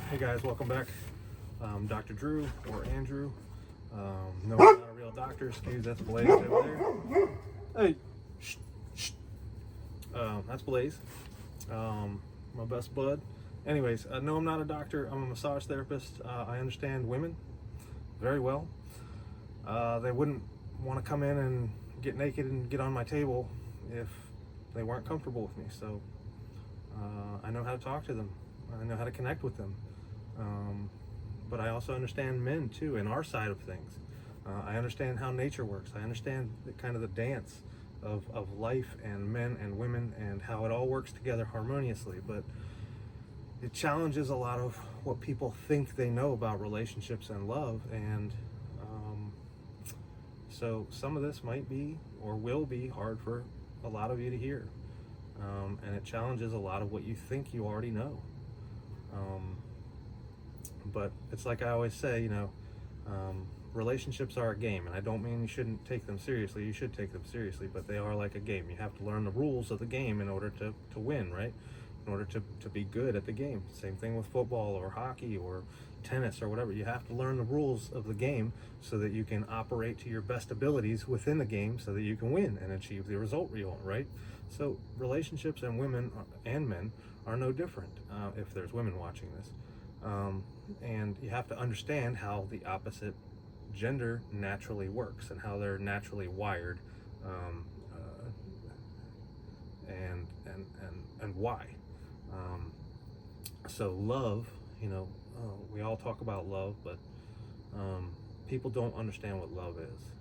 Hey guys, welcome back. Dr. Drew or Andrew. No, I'm not a real doctor. Excuse, that's Blaze over there. Hey, shh, shh. That's Blaze. My best bud. Anyways, no, I'm not a doctor. I'm a massage therapist. I understand women very well. They wouldn't want to come in and get naked and get on my table if they weren't comfortable with me. So I know how to talk to them. I know how to connect with them. But I also understand men too, and our side of things. I understand how nature works. I understand the dance of life and men and women and how it all works together harmoniously. But it challenges a lot of what people think they know about relationships and love. And so some of this might be or will be hard for a lot of you to hear. And it challenges a lot of what you think you already know. But it's like I always say, relationships are a game, and I don't mean you shouldn't take them seriously. You should take them seriously, but they are like a game. You have to learn the rules of the game in order to win, right? In order to be good at the game. Same thing with football or hockey or tennis or whatever. You have to learn the rules of the game so that you can operate to your best abilities within the game so that you can win and achieve the result you want, right? So relationships and women and men are no different if there's women watching this. And you have to understand how the opposite gender naturally works and how they're naturally wired, and why. So love, we all talk about love, but people don't understand what love is.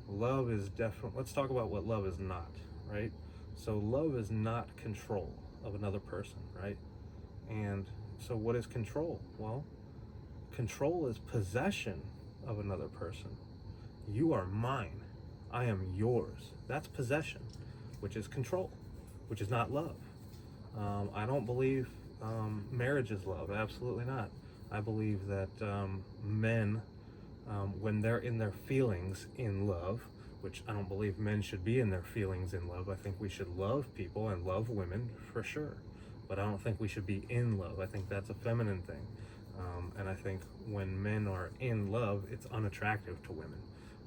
Love is definitely, let's talk about what love is not, right? So love is not control of another person, right? And so what is control? Well, control is possession of another person. You are mine. I am yours. That's possession, which is control, which is not love. I don't believe marriage is love. Absolutely not. I believe that men, when they're in their feelings in love, which I don't believe men should be in their feelings in love. I think we should love people and love women for sure. But I don't think we should be in love. I think that's a feminine thing. And I think when men are in love, it's unattractive to women.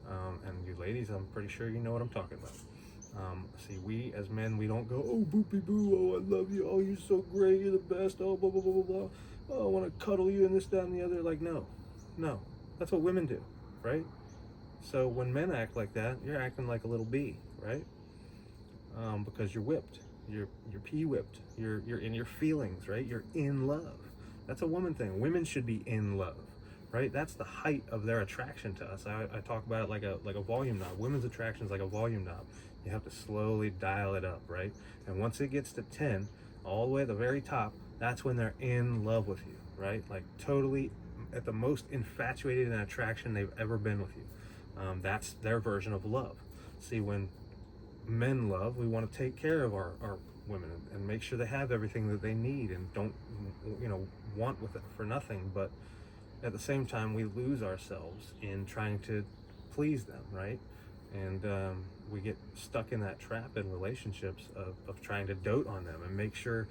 And you ladies, I'm pretty sure you know what I'm talking about. See, we as men, we don't go, oh, boopy boo, oh, I love you, oh, you're so great, you're the best, oh, blah, blah, blah, blah, blah. Oh, I want to cuddle you and this, that, and the other. Like, no. That's what women do, right? So when men act like that, you're acting like a little bee, right? Because you're whipped. You're pee-whipped. You're in your feelings, right? You're in love. That's a woman thing. Women should be in love, right? That's the height of their attraction to us. I talk about it like a volume knob. Women's attraction is like a volume knob. You have to slowly dial it up, right? And once it gets to 10, all the way at the very top, that's when they're in love with you, right? Like totally at the most infatuated and attraction they've ever been with you. That's their version of love. See, when men love, we want to take care of our women and make sure they have everything that they need and don't want with it for nothing. But at the same time, we lose ourselves in trying to please them, right? And we get stuck in that trap in relationships of trying to dote on them and make sure,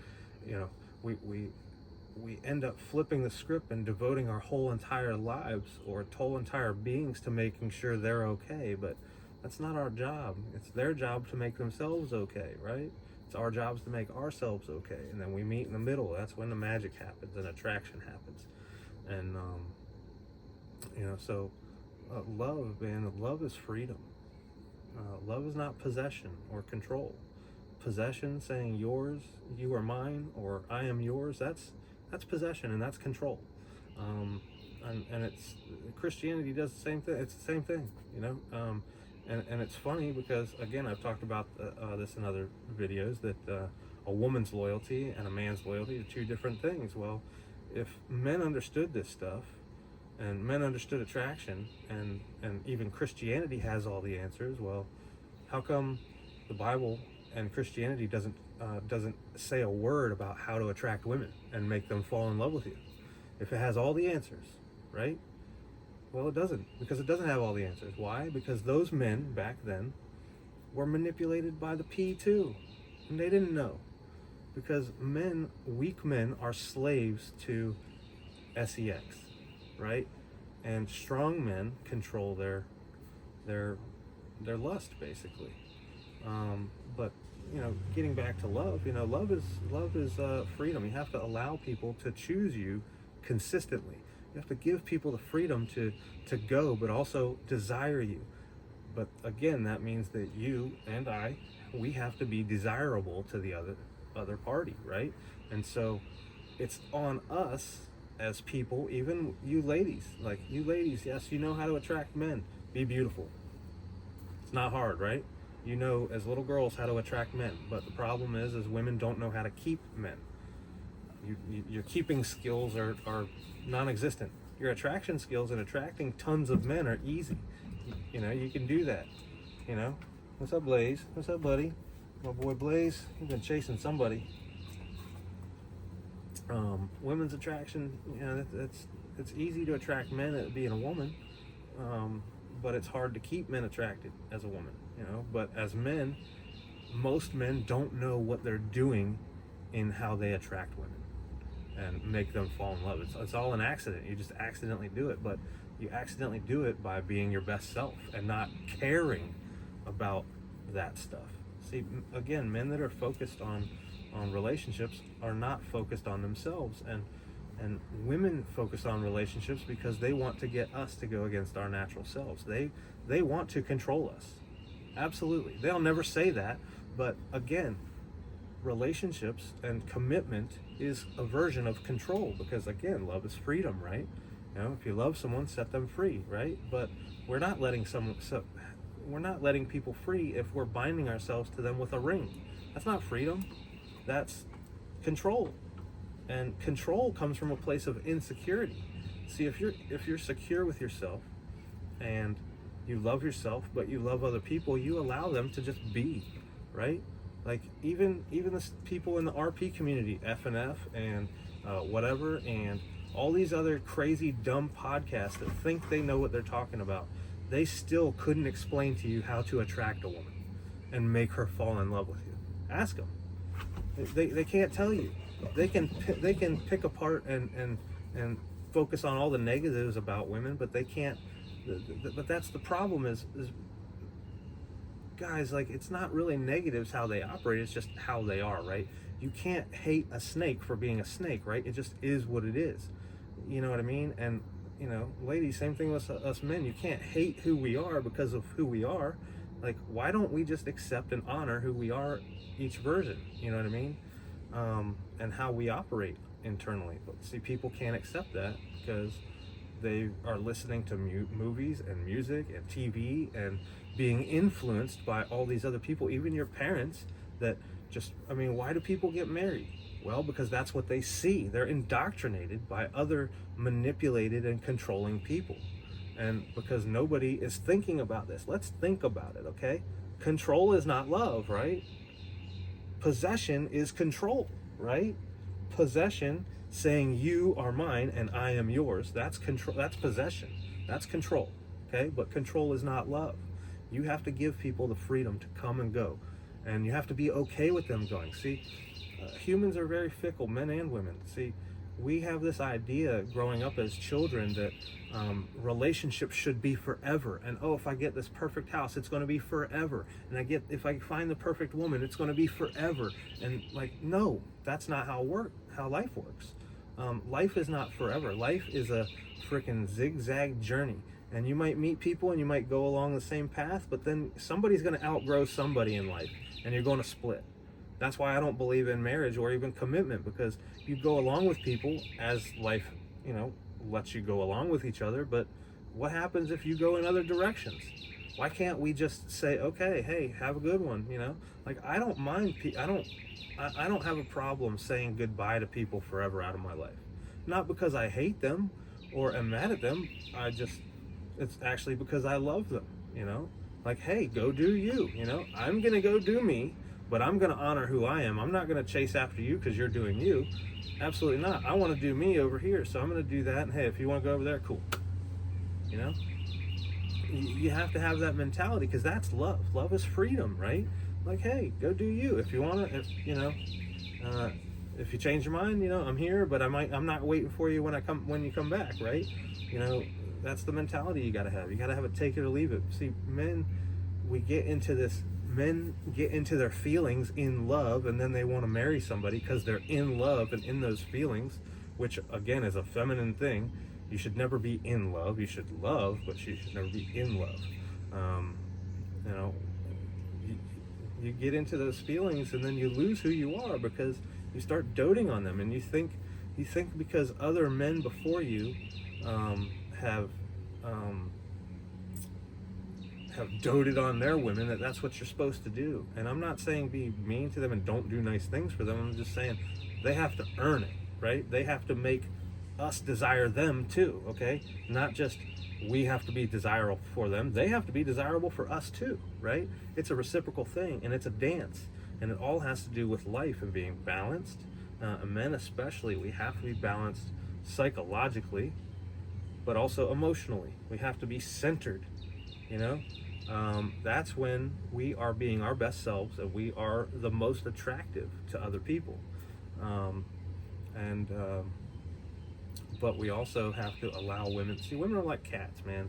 we end up flipping the script and devoting our whole entire lives or whole entire beings to making sure they're okay. But that's not our job. It's their job to make themselves okay, right? It's our jobs to make ourselves okay. And then we meet in the middle. That's when the magic happens and attraction happens. And, love is freedom. Love is not possession or control. Possession, saying yours, you are mine, or I am yours, that's possession and that's control. And it's Christianity does the same thing. It's the same thing, and it's funny because, again, I've talked about this in other videos, that a woman's loyalty and a man's loyalty are two different things. Well, if men understood this stuff and men understood attraction and even Christianity has all the answers, well, how come the Bible and Christianity doesn't say a word about how to attract women and make them fall in love with you? If it has all the answers, right? Well, it doesn't, because it doesn't have all the answers. Why? Because those men back then were manipulated by the P too, and they didn't know. Because men, weak men, are slaves to sex, right? And strong men control their lust, basically. But getting back to love, love is freedom. You have to allow people to choose you consistently. You have to give people the freedom to go, but also desire you. But again, that means that you and we have to be desirable to the other party, right? And so it's on us as people, even you ladies, yes, you know how to attract men. Be beautiful. It's not hard, right? You know, as little girls, how to attract men. But the problem is women don't know how to keep men. Your keeping skills are non-existent. Your attraction skills and attracting tons of men are easy. You can do that. What's up, Blaze? What's up, buddy? My boy Blaze, he's been chasing somebody. Women's attraction, it's easy to attract men at being a woman, but it's hard to keep men attracted as a woman. But as men, most men don't know what they're doing in how they attract women and make them fall in love. It's all an accident. You just accidentally do it, but you accidentally do it by being your best self and not caring about that stuff. See, again, men that are focused on relationships are not focused on themselves, and women focus on relationships because they want to get us to go against our natural selves. They want to control us. Absolutely. They'll never say that, but again, relationships and commitment is a version of control, because again, love is freedom, right? If you love someone, set them free, right? But we're not letting people free if we're binding ourselves to them with a ring. That's not freedom. That's control. And control comes from a place of insecurity. See, if you're secure with yourself and you love yourself, but you love other people, you allow them to just be, right? Like even the people in the RP community, FNF and whatever, and all these other crazy dumb podcasts that think they know what they're talking about, they still couldn't explain to you how to attract a woman and make her fall in love with you. Ask them. They can't tell you. They can pick apart and focus on all the negatives about women, but they can't. But that's the problem is guys, like, it's not really negatives how they operate, it's just how they are, right? You can't hate a snake for being a snake, right? It just is what it is. You know what I mean? And ladies, same thing with us men. You can't hate who we are because of who we are. Like, why don't we just accept and honor who we are, each version? You know what I mean? And how we operate internally. But see, people can't accept that because they are listening to movies and music and TV and being influenced by all these other people, even your parents, that just, why do people get married? Well, because that's what they see. They're indoctrinated by other manipulated and controlling people. And because nobody is thinking about this, let's think about it, okay? Control is not love, right? Possession is control, right? Possession, saying you are mine and I am yours, that's control. That's possession. That's control, okay? But control is not love. You have to give people the freedom to come and go, and you have to be okay with them going. See, humans are very fickle, men and women. See, we have this idea growing up as children that relationships should be forever, and if I get this perfect house, it's going to be forever, and if I find the perfect woman, it's going to be forever. And no, that's not how life works. Life is not forever. Life is a freaking zigzag journey, and you might meet people and you might go along the same path, but then somebody's going to outgrow somebody in life, and you're going to split. That's why I don't believe in marriage or even commitment, because you go along with people as life, lets you go along with each other. But what happens if you go in other directions? Why can't we just say, okay, hey, have a good one? I don't mind. I don't have a problem saying goodbye to people forever out of my life. Not because I hate them or am mad at them. It's actually because I love them. Hey, go do you. I'm gonna go do me. But I'm going to honor who I am. I'm not going to chase after you because you're doing you. Absolutely not. I want to do me over here, so I'm going to do that. And hey, if you want to go over there, cool. You have to have that mentality, because that's love. Love is freedom, right? Hey, go do you. If you want to, if you change your mind, I'm here, but I'm not waiting for you when you come back, right? You know, that's the mentality you got to have. You got to have a take it or leave it. See, men get into their feelings in love, and then they want to marry somebody because they're in love and in those feelings, which again is a feminine thing. You should never be in love. You should love, but you should never be in love. You know, you get into those feelings, and then you lose who you are because you start doting on them, and you think because other men before you have doted on their women, that's what you're supposed to do. And I'm not saying be mean to them and don't do nice things for them. I'm just saying they have to earn it, right? They have to make us desire them too, okay? Not just we have to be desirable for them. They have to be desirable for us too, right? It's a reciprocal thing, and it's a dance, and it all has to do with life and being balanced. Men especially, we have to be balanced psychologically, but also emotionally. We have to be centered, you know? That's when we are being our best selves, and we are the most attractive to other people. But we also have to allow women. See, women are like cats, man.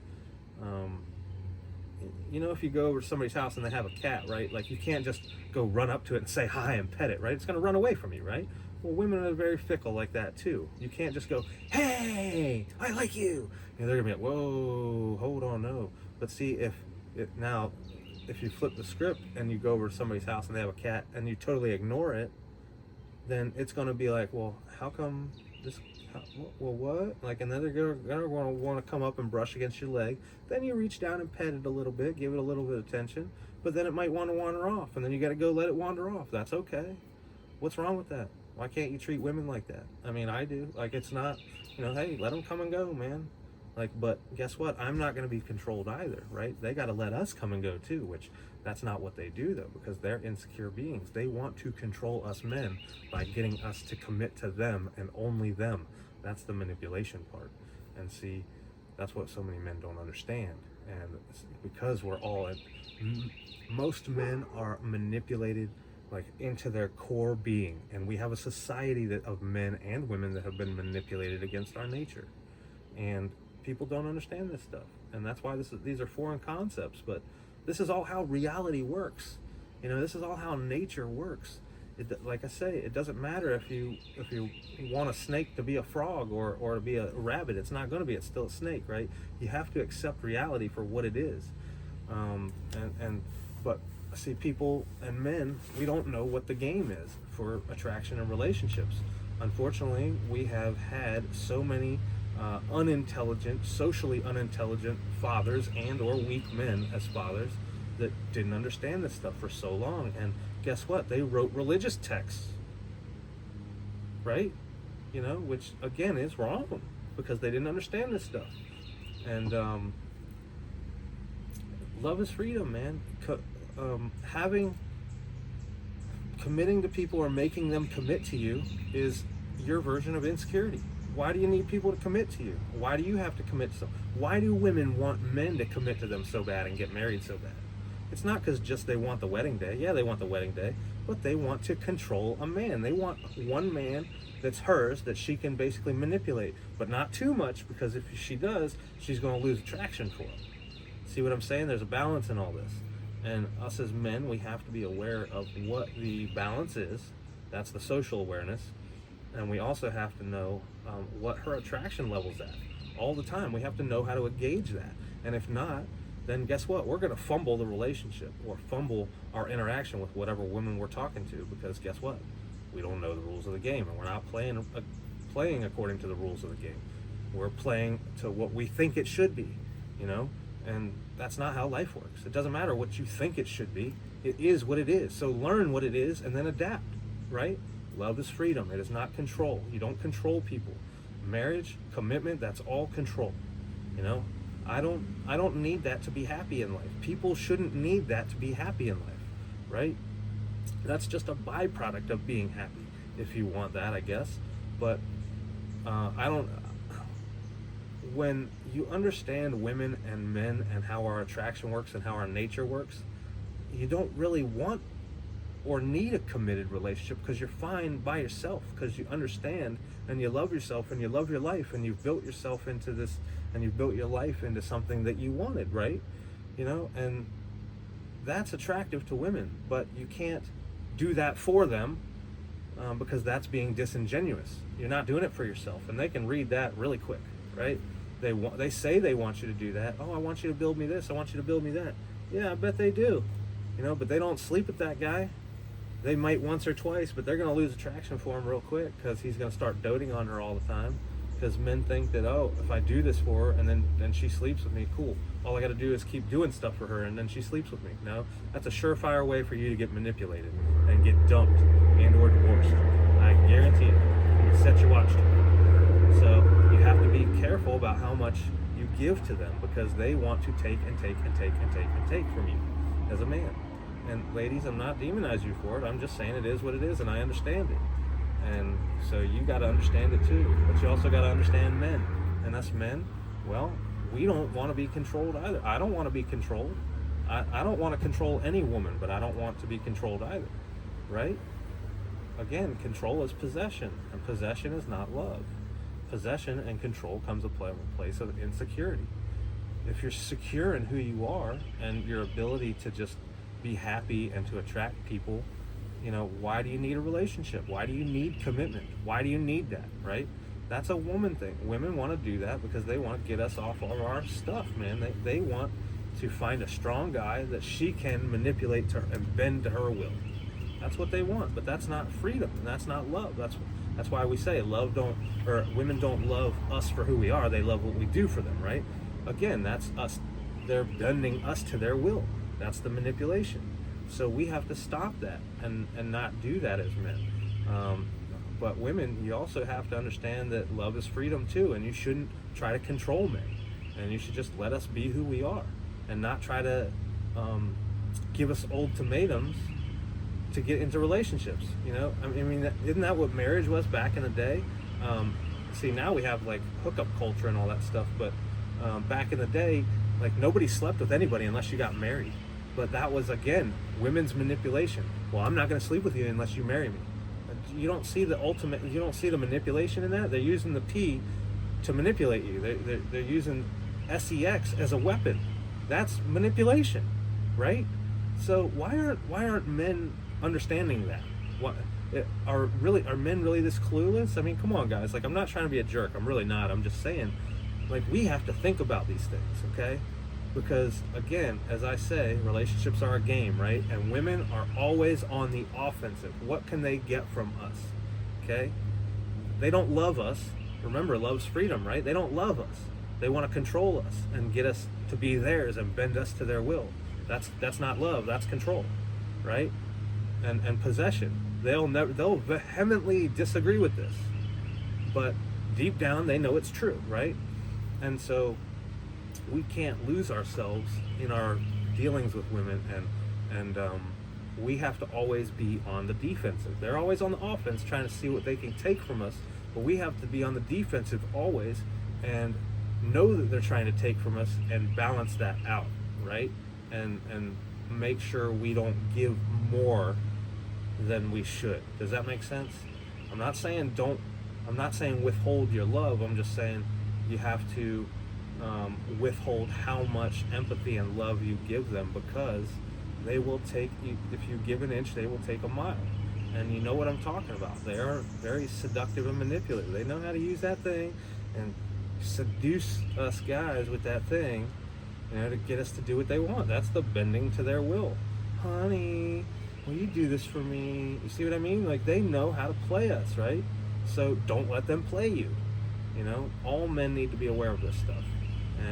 If you go over to somebody's house and they have a cat, right? Like, you can't just go run up to it and say hi and pet it, right? It's going to run away from you, right? Well, women are very fickle like that too. You can't just go, hey, I like you. And they're going to be like, whoa, hold on, no. But see, if you flip the script and you go over to somebody's house and they have a cat and you totally ignore it, then it's going to be like, well, how come this, well, what? Like, and then they're going to want to come up and brush against your leg. Then you reach down and pet it a little bit, give it a little bit of attention, but then it might want to wander off, and then you got to go let it wander off. That's okay. What's wrong with that? Why can't you treat women like that? I mean, I do. Like, it's not, hey, let them come and go, man. Like, but guess what? I'm not going to be controlled either, right? They got to let us come and go too, which that's not what they do, though, because they're insecure beings. They want to control us men by getting us to commit to them and only them. That's the manipulation part. And see, that's what so many men don't understand. And because most men are manipulated like into their core being, and we have a society of men and women that have been manipulated against our nature, and people don't understand this stuff, and that's why these are foreign concepts. But this is all how reality works. This is all how nature works. Like I say, it doesn't matter if you want a snake to be a frog or to be a rabbit. It's not going to be. It's still a snake, right? You have to accept reality for what it is. But see, people and men, we don't know what the game is for attraction and relationships. Unfortunately, we have had so many socially unintelligent fathers and or weak men as fathers that didn't understand this stuff for so long. And guess what? They wrote religious texts, right? Which again is wrong because they didn't understand this stuff. And love is freedom, man. Committing to people or making them commit to you is your version of insecurity. Why do you need people to commit to you? Why do you have to commit to them? Why do women want men to commit to them so bad and get married so bad? It's not because just they want the wedding day. Yeah, they want the wedding day, but they want to control a man. They want one man that's hers that she can basically manipulate, but not too much, because if she does, she's going to lose attraction for him. See what I'm saying? There's a balance in all this. And us as men, we have to be aware of what the balance is. That's the social awareness. And we also have to know what her attraction level's at all the time. We have to know how to gauge that. And if not, then guess what? We're going to fumble the relationship or fumble our interaction with whatever women we're talking to, because guess what? We don't know the rules of the game, and we're not playing according to the rules of the game. We're playing to what we think it should be, and that's not how life works. It doesn't matter what you think it should be. It is what it is. So learn what it is and then adapt, right? Love is freedom. It is not control. You don't control people. Marriage, commitment, that's all control. I don't need that to be happy in life. People shouldn't need that to be happy in life, right? That's just a byproduct of being happy, if you want that, I guess. But when you understand women and men and how our attraction works and how our nature works, you don't really want or need a committed relationship, because you're fine by yourself, because you understand and you love yourself and you love your life, and you've built yourself into this, and you've built your life into something that you wanted, right? And that's attractive to women, but you can't do that for them, because that's being disingenuous. You're not doing it for yourself, and they can read that really quick, right? They say they want you to do that. Oh, I want you to build me this. I want you to build me that. Yeah, I bet they do. But they don't sleep with that guy. They might once or twice, but they're going to lose attraction for him real quick, because he's going to start doting on her all the time. Because men think that, oh, if I do this for her and then she sleeps with me, cool. All I got to do is keep doing stuff for her and then she sleeps with me. No, that's a surefire way for you to get manipulated and get dumped and or divorced. I guarantee it. You set your watch to it. So you have to be careful about how much you give to them, because they want to take and take and take and take and take from you as a man. And ladies, I'm not demonizing you for it. I'm just saying it is what it is, and I understand it. And so you got to understand it too. But you also got to understand men. And us men, well, we don't want to be controlled either. I don't want to be controlled. I don't want to control any woman, but I don't want to be controlled either, right? Again, control is possession, and possession is not love. Possession and control comes a place of insecurity. If you're secure in who you are and your ability to just be happy and to attract people, why do you need a relationship? Why do you need commitment? Why do you need that, right? That's a woman thing. Women want to do that because they want to get us off of our stuff, man. They want to find a strong guy that she can manipulate to and bend to her will. That's what they want, but that's not freedom, and that's not love. That's why we say women don't love us for who we are. They love what we do for them, right? Again, that's us. They're bending us to their will. That's the manipulation. So we have to stop that and not do that as men. But women, you also have to understand that love is freedom too, and you shouldn't try to control men. And you should just let us be who we are, and not try to give us ultimatums to get into relationships. Isn't that what marriage was back in the day? See, now we have like hookup culture and all that stuff, but back in the day, like, nobody slept with anybody unless you got married. But that was, again, women's manipulation. Well, I'm not going to sleep with you unless you marry me. You don't see the manipulation in that. They're using the P to manipulate you. They're using sex as a weapon. That's manipulation, right? So why aren't men understanding that? Are men really this clueless? I mean, come on, guys. Like, I'm not trying to be a jerk. I'm really not. I'm just saying, like, we have to think about these things, okay? Because, again, as I say, relationships are a game, right? And women are always on the offensive. What can they get from us, okay? They don't love us. Remember, love's freedom, right? They don't love us. They want to control us and get us to be theirs and bend us to their will. That's not love. That's control, right? And possession. They'll vehemently disagree with this, but deep down they know it's true, right? And so we can't lose ourselves in our dealings with women, and we have to always be on the defensive. They're always on the offense, trying to see what they can take from us, but we have to be on the defensive always and know that they're trying to take from us and balance that out, right? And make sure we don't give more than we should. Does that make sense? I'm not saying withhold your love. I'm just saying you have to withhold how much empathy and love you give them, because they will take, if you give an inch, they will take a mile. And you know what I'm talking about. They are very seductive and manipulative. They know how to use that thing and seduce us guys with that thing, to get us to do what they want. That's the bending to their will. Honey, will you do this for me? You see what I mean? Like, they know how to play us, right? So don't let them play you. All men need to be aware of this stuff.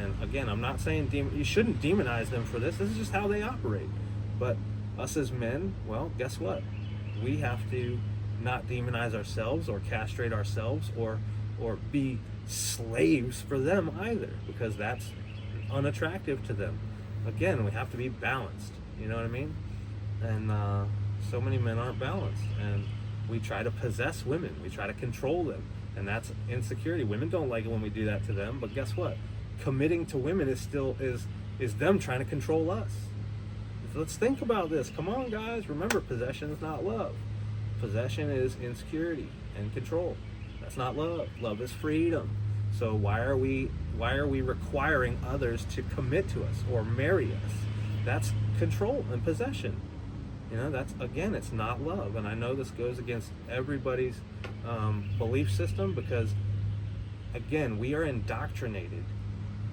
And again, I'm not saying you shouldn't demonize them for this. This is just how they operate. But us as men, well, guess what? We have to not demonize ourselves or castrate ourselves or be slaves for them either, because that's unattractive to them. Again, we have to be balanced. You know what I mean? And so many men aren't balanced, and we try to possess women. We try to control them, and that's insecurity. Women don't like it when we do that to them, but guess what? Committing to women is them trying to control us. let's think about this. Come on, guys. Remember, possession is not love. Possession is insecurity and control. That's not love. Love is freedom. So why are we requiring others to commit to us or marry us? That's control and possession. That's, again, it's not love. And I know this goes against everybody's belief system, because, again, we are indoctrinated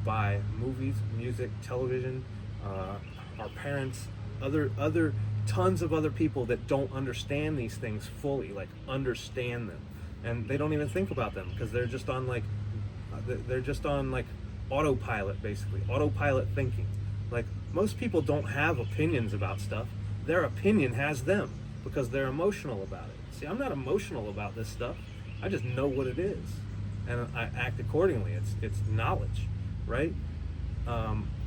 by movies, music, television, our parents, other tons of other people that don't understand these things fully, like understand them, and they don't even think about them, because they're just on like autopilot, basically autopilot thinking. Like, most people don't have opinions about stuff. Their opinion has them because they're emotional about it. See, I'm not emotional about this stuff. I just know what it is, and I act accordingly. It's knowledge, right?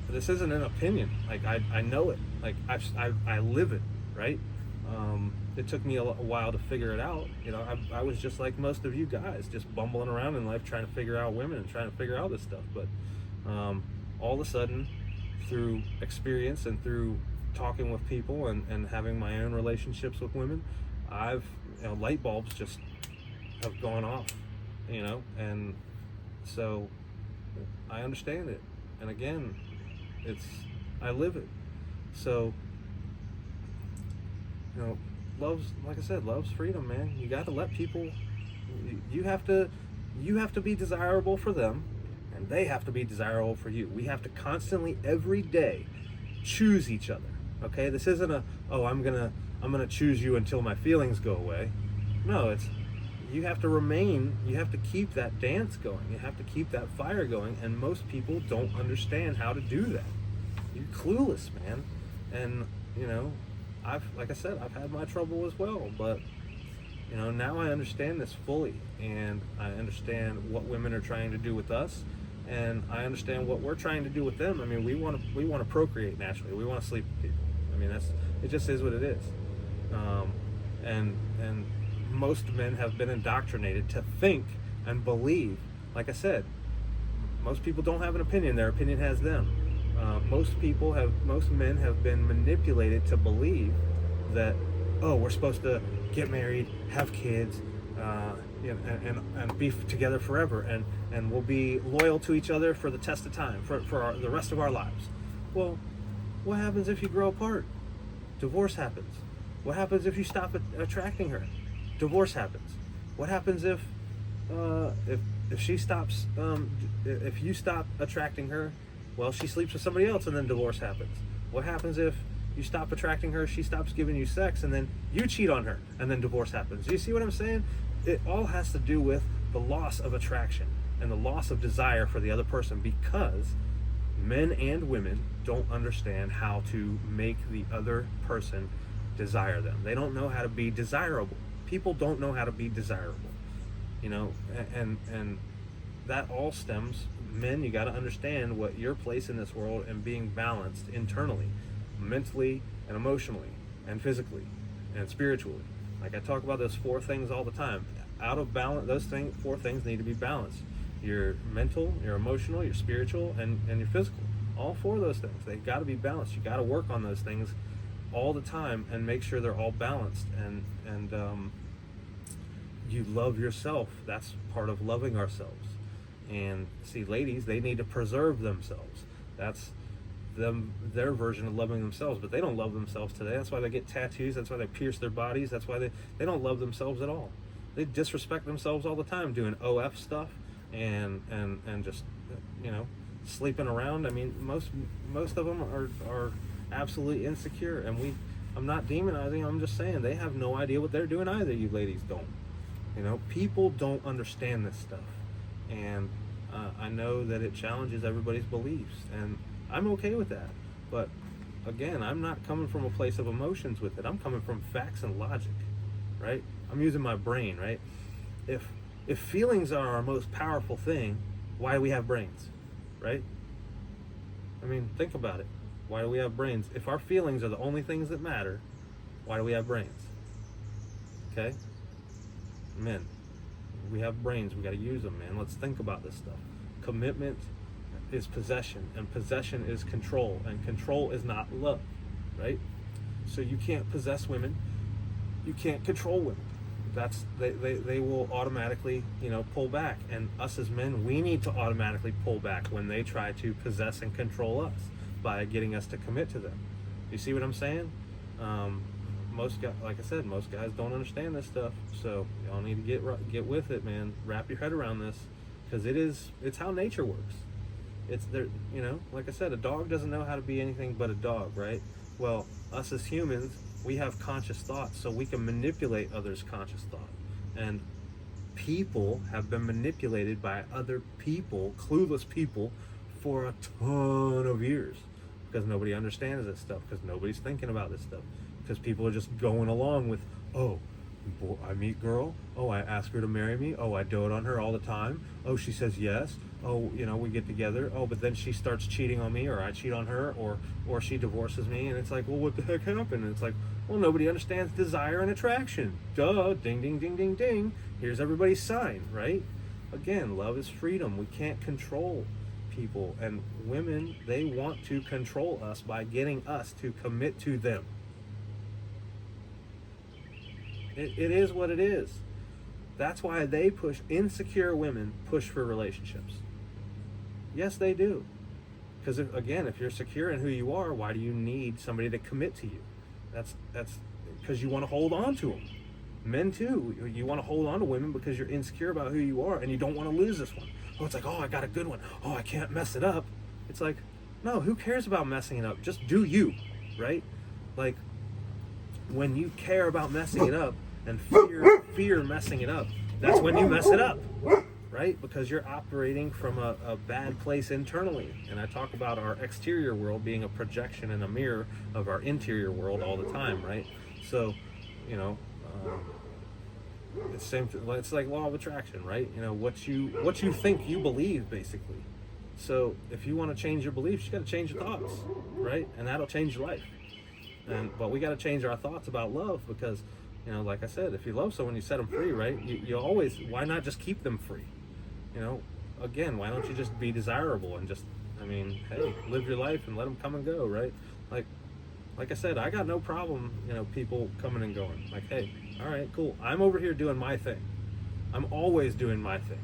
This isn't an opinion. Like, I know it. Like, I live it, right? It took me a while to figure it out. I was just like most of you guys, just bumbling around in life trying to figure out women and trying to figure out this stuff. But all of a sudden, through experience and through talking with people and having my own relationships with women, light bulbs just have gone off, and so I understand it. And again, I live it. So, love's, like I said, love's freedom, man. You got to let people, you have to be desirable for them, and they have to be desirable for you. We have to constantly, every day, choose each other. Okay, this isn't I'm gonna choose you until my feelings go away. No, you have to keep that dance going. You have to keep that fire going, and most people don't understand how to do that. You're clueless, man. And like I said, I've had my trouble as well, but now I understand this fully, and I understand what women are trying to do with us, and I understand what we're trying to do with them. I mean, we want to procreate naturally. We want to sleep with people. I mean, it just is what it is. And most men have been indoctrinated to think and believe. Like I said, most people don't have an opinion. Their opinion has them. Most men have been manipulated to believe that, we're supposed to get married, have kids, and be together forever, and we'll be loyal to each other for the test of time, for the rest of our lives. Well, what happens if you grow apart? Divorce happens. What happens if you stop attracting her? Divorce happens. What happens if she stops? If you stop attracting her, well, she sleeps with somebody else, and then divorce happens. What happens if you stop attracting her, she stops giving you sex, and then you cheat on her, and then divorce happens? Do you see what I'm saying? It all has to do with the loss of attraction and the loss of desire for the other person, because men and women don't understand how to make the other person desire them. They don't know how to be desirable. People don't know how to be desirable, and that all stems, men, you got to understand what your place in this world and being balanced internally, mentally and emotionally and physically and spiritually. Like I talk about those four things all the time. Out of balance, four things need to be balanced. Your mental, your emotional, your spiritual, and your physical. All four of those things, they've got to be balanced. You got to work on those things all the time and make sure they're all balanced. And you love yourself. That's part of loving ourselves. And see, ladies, they need to preserve themselves. That's their version of loving themselves, but they don't love themselves today. That's why they get tattoos. That's why they pierce their bodies. That's why they don't love themselves at all. They disrespect themselves all the time, doing OF stuff and just sleeping around. I mean, most of them are absolutely insecure, and I'm not demonizing. I'm just saying they have no idea what they're doing either. You ladies don't. People don't understand this stuff, and I know that it challenges everybody's beliefs, and I'm okay with that. But again, I'm not coming from a place of emotions with it. I'm coming from facts and logic, right? I'm using my brain, right? If feelings are our most powerful thing, why do we have brains, right? I mean, think about it. Why do we have brains? If our feelings are the only things that matter, why do we have brains? Okay? Men, we have brains. We got to use them, man. Let's think about this stuff. Commitment is possession, and possession is control, and control is not love, right? So you can't possess women, you can't control women. They will automatically, pull back. And us as men, we need to automatically pull back when they try to possess and control us by getting us to commit to them. You see what I'm saying? Most guys, like I said, most guys don't understand this stuff. So y'all need to get with it, man. Wrap your head around this, because it's how nature works. It's there, like I said, a dog doesn't know how to be anything but a dog, right? Well, us as humans, we have conscious thoughts, so we can manipulate others' conscious thought. And people have been manipulated by other people, clueless people, for a ton of years, because nobody understands this stuff, because nobody's thinking about this stuff, because people are just going along with, oh, I meet girl, oh, I ask her to marry me, oh, I dote on her all the time, oh, she says yes, oh, we get together, oh, but then she starts cheating on me, or I cheat on her, or she divorces me, and it's like, well, what the heck happened? And it's like, well, nobody understands desire and attraction. Duh, ding, ding, ding, ding, ding. Here's everybody's sign, right? Again, love is freedom. We can't control people, and women, they want to control us by getting us to commit to them. It is what it is. That's why they push, insecure women push for relationships. Yes, they do. Because if you're secure in who you are, why do you need somebody to commit to you? That's because you want to hold on to them. Men too, you want to hold on to women because you're insecure about who you are and you don't want to lose this one. Oh, it's like, oh, I got a good one. Oh, I can't mess it up. It's like, no, who cares about messing it up? Just do you, right? Like, when you care about messing it up and fear messing it up, that's when you mess it up, right? Because you're operating from a bad place internally. And I talk about our exterior world being a projection and a mirror of our interior world all the time, right? So, it's same. It's like law of attraction, right? What you think, you believe, basically. So if you want to change your beliefs, you got to change your thoughts, right? And that'll change your life. But we got to change our thoughts about love, because, like I said, if you love someone, you set them free, right? You always, why not just keep them free? Again, why don't you just be desirable and just, hey, live your life and let them come and go, right? Like I said, I got no problem, people coming and going. Like, hey, all right, cool. I'm over here doing my thing. I'm always doing my thing,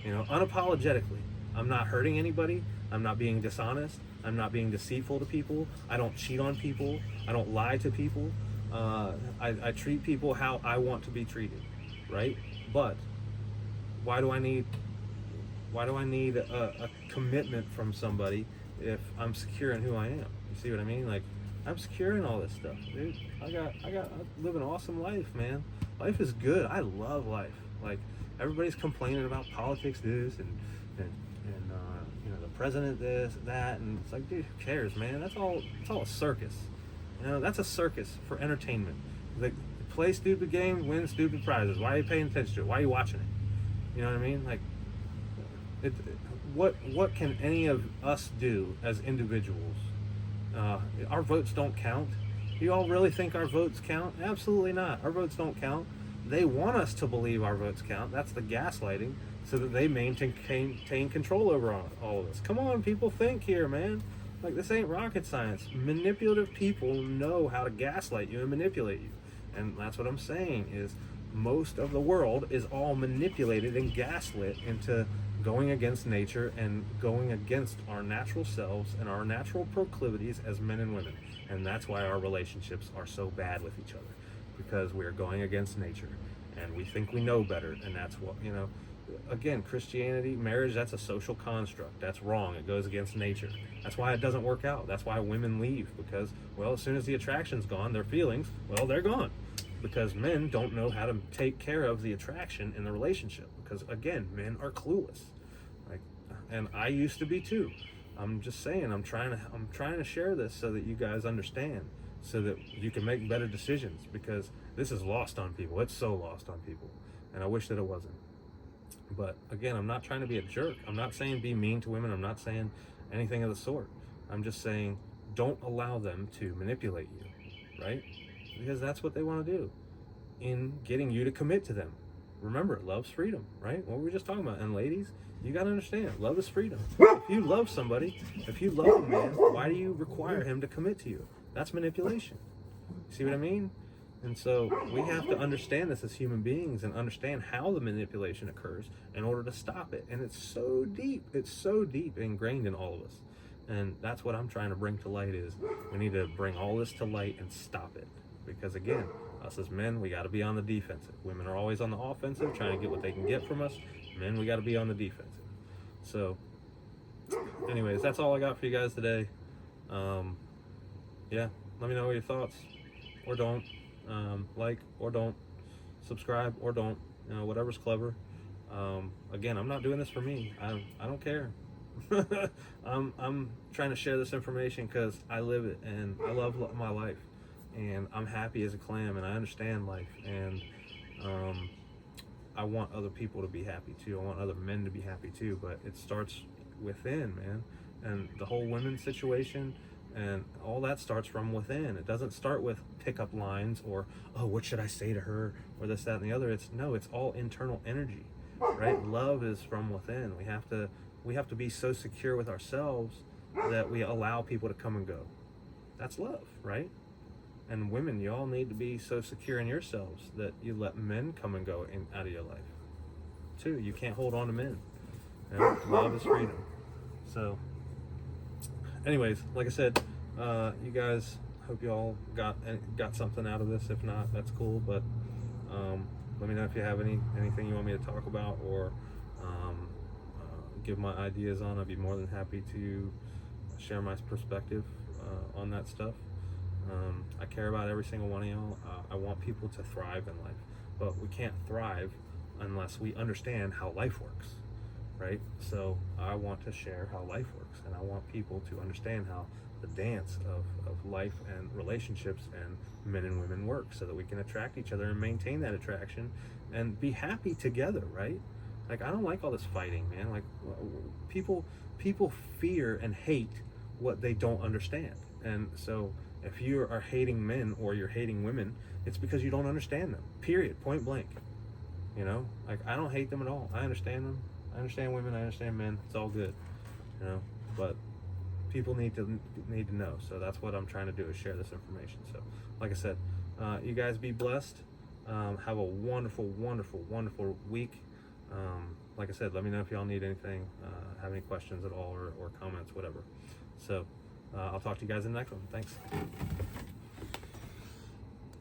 unapologetically. I'm not hurting anybody. I'm not being dishonest. I'm not being deceitful to people. I don't cheat on people. I don't lie to people. I treat people how I want to be treated, right? But why do I need a commitment from somebody if I'm secure in who I am? You see what I mean? Like, I'm secure in all this stuff, dude. I live an awesome life, man. Life is good. I love life. Like, everybody's complaining about politics, this and the president this, that, and it's like, dude, who cares, man? It's all a circus. That's a circus for entertainment. They play stupid games, win stupid prizes. Why are you paying attention to it? Why are you watching it? You know what I mean? Like, what can any of us do as individuals? Our votes don't count. Do you all really think our votes count? Absolutely not. Our votes don't count. They want us to believe our votes count. That's the gaslighting, so that they maintain control over all of us. Come on, people, think here, man. Like, this ain't rocket science. Manipulative people know how to gaslight you and manipulate you. And that's what I'm saying, is most of the world is all manipulated and gaslit into going against nature and going against our natural selves and our natural proclivities as men and women. And that's why our relationships are so bad with each other, because we're going against nature and we think we know better. And that's what, again, Christianity, marriage, that's a social construct. That's wrong. It goes against nature. That's why it doesn't work out. That's why women leave, because, well, as soon as the attraction's gone, their feelings, well, they're gone. Because men don't know how to take care of the attraction in the relationship. Because, again, men are clueless. And I used to be too. I'm just saying, I'm trying to share this so that you guys understand, so that you can make better decisions, because this is lost on people. It's so lost on people, and I wish that it wasn't. But again, I'm not trying to be a jerk. I'm not saying be mean to women. I'm not saying anything of the sort. I'm just saying, don't allow them to manipulate you, right? Because that's what they want to do in getting you to commit to them. Remember, love's freedom, right? What we were just talking about. And ladies, you got to understand, love is freedom. If you love somebody, if you love a man, why do you require him to commit to you? That's manipulation. See what I mean? And so we have to understand this as human beings and understand how the manipulation occurs in order to stop it. And it's so deep ingrained in all of us. And that's what I'm trying to bring to light is we need to bring all this to light and stop it. Because again, us as men, we got to be on the defensive. Women are always on the offensive, trying to get what they can get from us. Men, we got to be on the defensive. So anyways, that's all I got for you guys today. Yeah, let me know your thoughts, or don't. Like or don't, subscribe or don't, whatever's clever. Again, I'm not doing this for me. I don't care. I'm trying to share this information because I live it and I love my life, and I'm happy as a clam, and I understand life, and I want other people to be happy too. I want other men to be happy too, but it starts within, man. And the whole women situation and all that starts from within. It doesn't start with pickup lines or, oh, what should I say to her, or this, that, and the other. It's all internal energy, right? Love is from within. We have to be so secure with ourselves that we allow people to come and go. That's love, right? And women, you all need to be so secure in yourselves that you let men come and go out of your life too. You can't hold on to men. Love is freedom. So anyways, like I said, you guys, hope you all got something out of this. If not, that's cool. But let me know if you have anything you want me to talk about, or give my ideas on. I'd be more than happy to share my perspective on that stuff. I care about every single one of y'all. I want people to thrive in life, but we can't thrive unless we understand how life works, right? So I want to share how life works, and I want people to understand how the dance of life and relationships and men and women work, so that we can attract each other and maintain that attraction and be happy together, right? Like, I don't like all this fighting, man. Like, people fear and hate what they don't understand. And so if you are hating men or you're hating women, it's because you don't understand them, period, point blank. Like, I don't hate them at all. I understand them. I understand women, I understand men. It's all good, but people need to know. So that's what I'm trying to do, is share this information. So like I said, you guys be blessed. Have a wonderful, wonderful, wonderful week. Like I said, let me know if y'all need anything, have any questions at all, or comments, whatever. So I'll talk to you guys in the next one. Thanks.